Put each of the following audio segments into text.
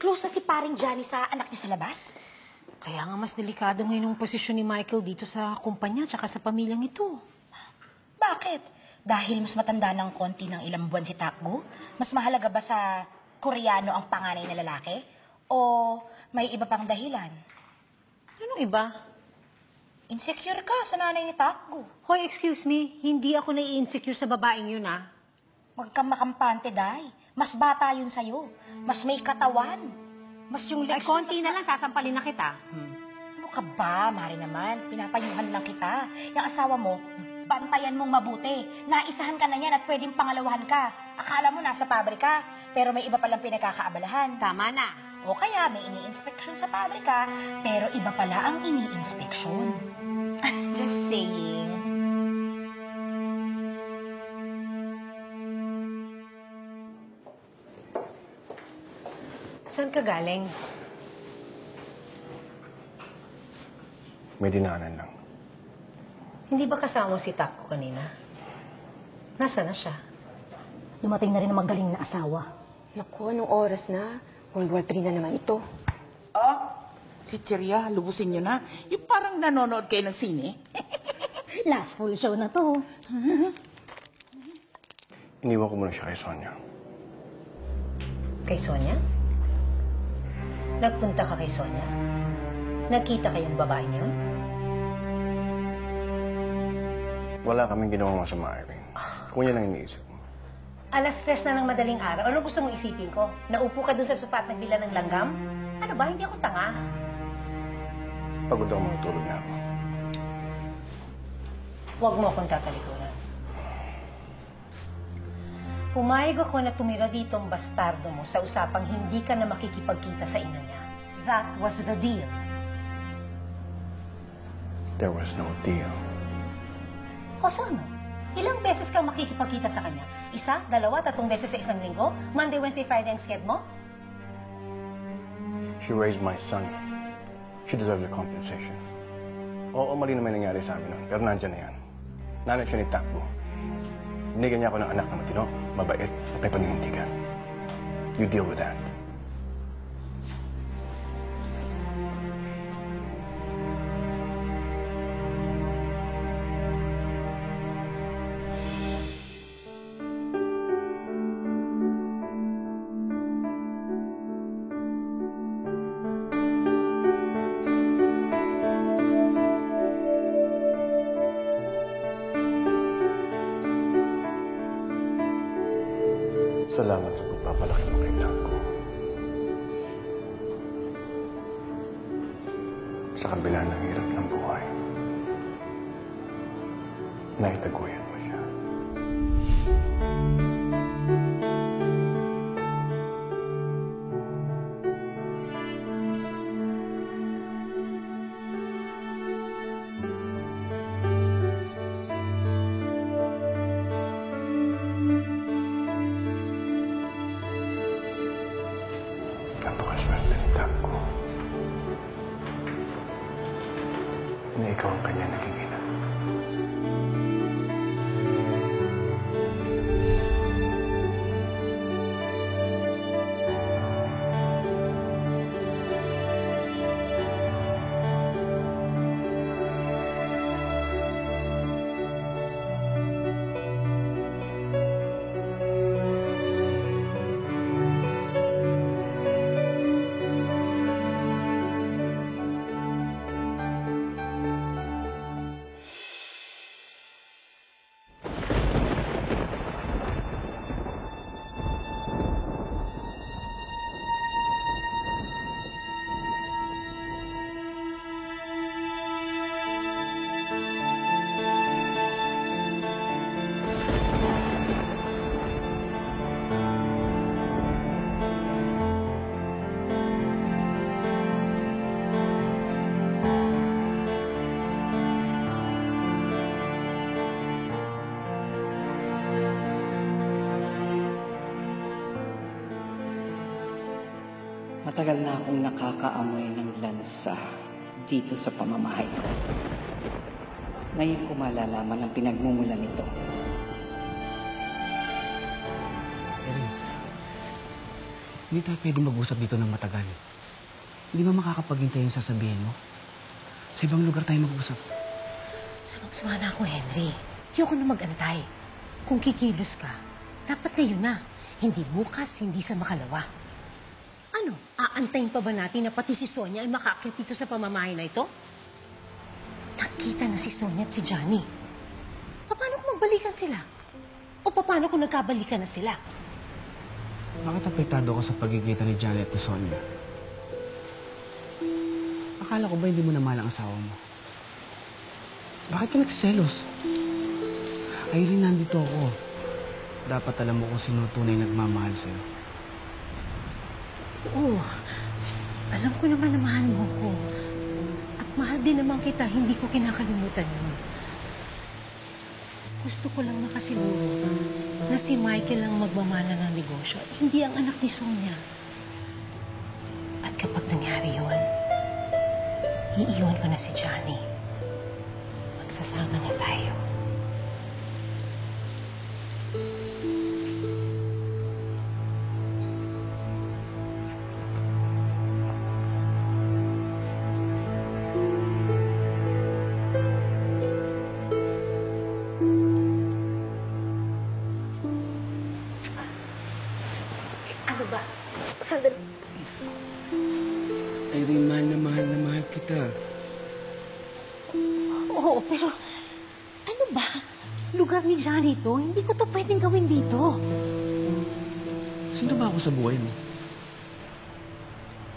Close na si paring Johnny sa anak niya sa labas? Kaya nga mas delikado ngayon ang posisyon ni Michael dito sa kumpanya tsaka sa pamilyang ito. Bakit? Dahil mas matanda ng konti ng ilang buwan si Takbo? Mas mahalaga ba sa Koreano ang panganay na lalaki? O may iba pang dahilan? Anong iba? Insecure ka sa nanay ni Takbo. Hoy, excuse me, hindi ako nai-insecure sa babaeng yun, ah. Huwag kang makampante, Day. Mas bata yun sa'yo. Mas may katawan. Mas yung Ay, legs... konti na lang, sasampalin na kita. Ano ka ba, Mari naman? Pinapayuhan lang kita. Yung asawa mo, bantayan mong mabuti. Naisahan ka na yan at pwedeng pangalawahan ka. Akala mo nasa pabrika, pero may iba palang pinagkakaabalahan. Tama na. O kaya may ini-inspeksyon sa pabrika, pero iba pala ang ini-inspeksyon. Just saying. Saan ka galing? May dinaanan lang. Hindi ba kasama mo si Takbo kanina? Nasaan na siya? Dumating na rin ang magaling na asawa. Naku, anong oras na? World War III na naman ito. Oh, si Cheria, lubusin niyo na. Yung parang nanonood kayo ng sine. Last full show na to. Iniwan ko muna siya kay Sonia. Kay Sonia? Nagpunta ka kay Sonia? Nakita kayong babae niyo? Wala kaming ginawang masama, Irene. Kung yan ang iniisip mo. Alas 3 na ng madaling araw. Ano gusto mong isipin ko? Naupo ka dun sa sofa at nagbila ng langgam? Ano ba? Hindi ako tanga. Pagod ako, matulog na ako. Huwag mo akong tatalikuran. Pumayag ako na tumira dito ang bastardo mo sa usapang hindi ka na makikipagkita sa ina niya. That was the deal. There was no deal. O so ano? Ilang beses kang makikipagkita sa kanya? Isa, dalawa, 3 beses sa isang linggo? Monday, Wednesday, Friday ang sked mo? She raised my son. She deserves a compensation. Oo, mali naman nangyari sa amin nun, pero nandyan na yan. Nanay siya ni Takbo. Binigyan niya ako ng anak na matino, mabait, at may paninindigan. You deal with that. Salamat sa pagpapalaki mo kay Takbo. Sa kabila ng hirap ng buhay, naitaguyan mo siya. Napakaswerte ni Takbo na ikaw ang kanya naging ina. Matagal na akong nakakaamoy ng lansa dito sa pamamahay ko. Ngayon ko malalaman ang pinagmumulan nito. Hindi tayo pwedeng mag-usap dito ng matagal. Hindi ba makakapaghintay yung sasabihin mo? Sa ibang lugar tayo mag-usap. Sama na ako, Henry. Ayoko na mag-antay. Kung kikilos ka, dapat ngayon na. Hindi bukas, hindi sa makalawa. Ano, aantayin pa ba natin na pati si Sonia ay makaakyat dito sa pamamahay na ito? Nakita na si Sonia at si Johnny. Paano kung magbalikan sila? O paano kung nagkabalikan na sila? Bakit apektado ka sa pagkikita ni Janet at ni Sonia? Akala ko ba hindi mo na mahal ang asawa mo? Bakit ka nagsiselos? Irene, nandito ako. Dapat alam mo kung sino tunay nagmamahal sa'yo. Oo, alam ko naman na mahal mo ko. At mahal din naman kita, hindi ko kinakalimutan yun. Gusto ko lang makasiguro na si Michael ang magmamana ng negosyo at hindi ang anak ni Sonia. At kapag nangyari yun, iiwan ko na si Johnny. Magsasama na tayo. Ano ba? Sandali. Irene, mahal na mahal kita. Oo, pero ano ba? Lugar ni Johnny to, hindi ko to pwedeng gawin dito. Sino ba ako sa buhay mo?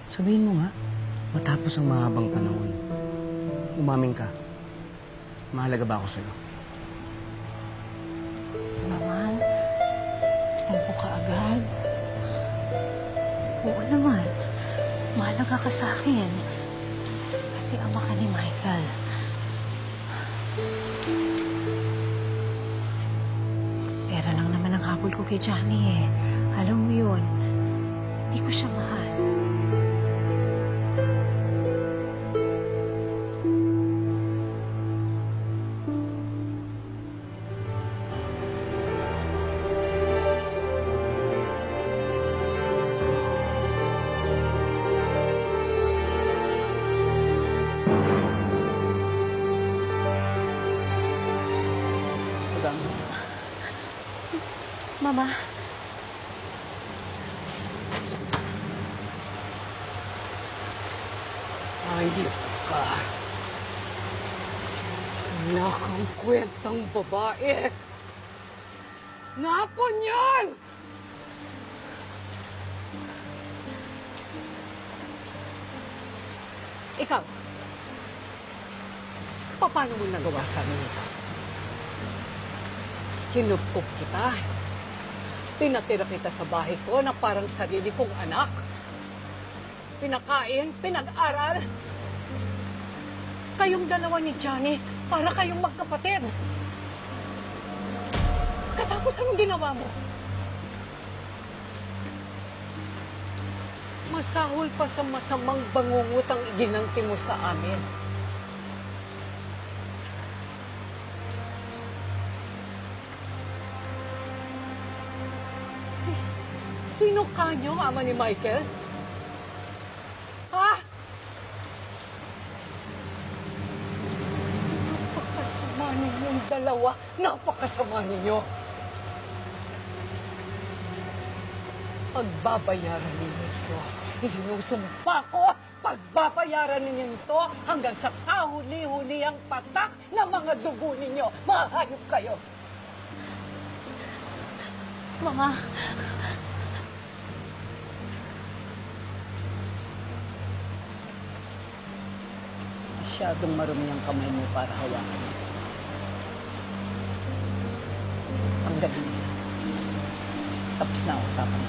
Sabihin mo nga, matapos ang mahabang panahon, umamin ka. Mahalaga ba ako sa'yo? Naman, tampo ka agad. Oo naman, mahalaga ka sa akin. Kasi ama ka ni Michael. Pera lang naman ang habol ko kay Johnny eh. Alam mo yun, hindi ko siya mahal. Mama, Ayos ka. Wala kang kwentang babae. Napon yan! Ikaw, paano mo nagawa sa amin ito? Kinupkop kita. Pinatira kita sa bahay ko na parang sarili kong anak. Pinakain, pinag-aral. Kayong dalawa ni Johnny, para kayong magkapatid. Katapos anong ginawa mo? Masahol pa sa masamang bangungutang iginangti mo sa amin. Sino kanyo, ama ni Michael? Ha? Napakasama ninyong dalawa. Napakasama ninyo. Pagbabayaran ninyo ito. Isinusumpa ko, pagbabayaran ninyo ito hanggang sa kahuli-huli ang patak ng mga dugo ninyo. Mahayop kayo. Mama, Masyadong marumi ang kamay mo para hawakan. Ang gabi na. Tapos na ang usapan.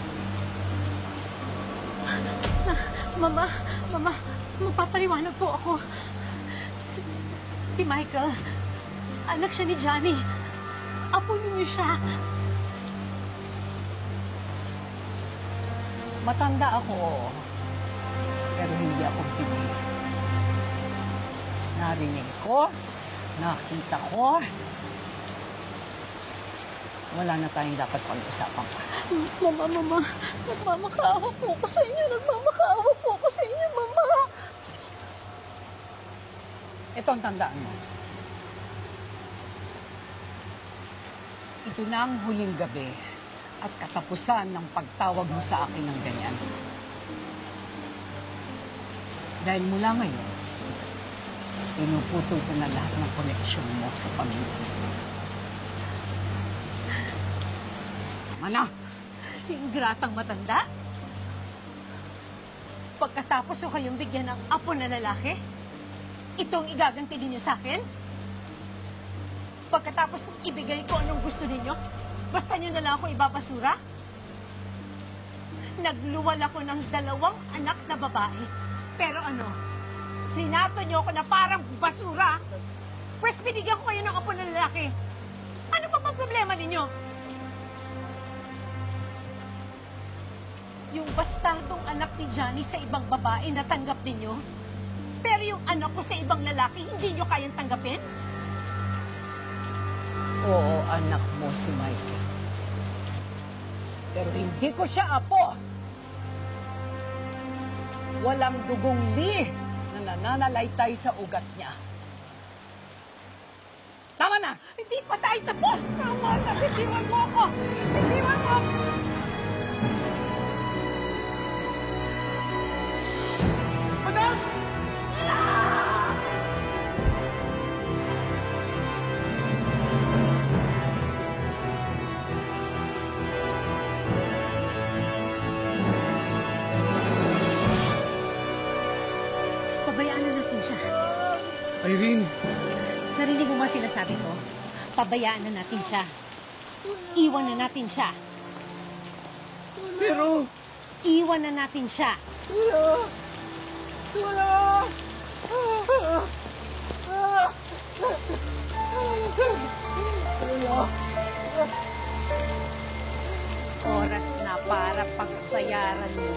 Mama, magpapaliwanag po ako. Si Michael, anak siya ni Johnny. Apo niyo siya. Matanda ako, pero hindi ako pinili. Narinig ko, nakita ko, Wala na tayong dapat pag-usapan pa. Mama, nagmamakaawa po ako sa inyo. Nagmamakaawa po ako sa inyo, Mama. Ito ang tandaan mo. Ito na ang huling gabi at katapusan ng pagtawag mo sa akin ng ganyan. Dahil mula ngayon, pinuputol ko na lahat ng koneksyon mo sa pamilya mo. Tama na! Ingratang matanda. Pagkatapos ko kayong bigyan ng apo na lalaki, itong igaganti ninyo sa akin? Pagkatapos kong ibigay ko anong gusto ninyo, basta nyo na lang ako ibabasura? Nagluwal ako ng 2 anak na babae. Pero ano, linato nyo ako na parang basura. Pwes binigyan ko kayo ng apo na lalaki. Ano pa bang problema ninyo? Yung bastardong anak ni Johnny sa ibang babae natanggap ninyo, pero yung anak ko sa ibang lalaki, hindi nyo kayang tanggapin? Oo, anak mo si Michael. Pero hindi ko siya apo. Walang dugong li na nananalaytay sa ugat niya. Tama na! Hindi pa tayo tapos! Tama na! Bitiwan mo ako! Bitiwan mo ako! Madam! Pabayaan na natin siya. Irene! Narinig mo ba sinasabi ko? Pabayaan na natin siya. Iwan na natin siya. Pero... Iwan na natin siya. Oras na para pagbayaran mo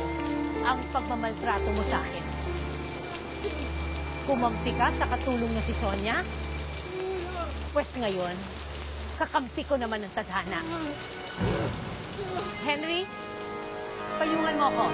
ang pagmamaltrato mo sa akin. Kumampi ka sa katulong na si Sonia? Pwes ngayon, kakampi ko naman ang tadhana. Henry, payungan mo ako.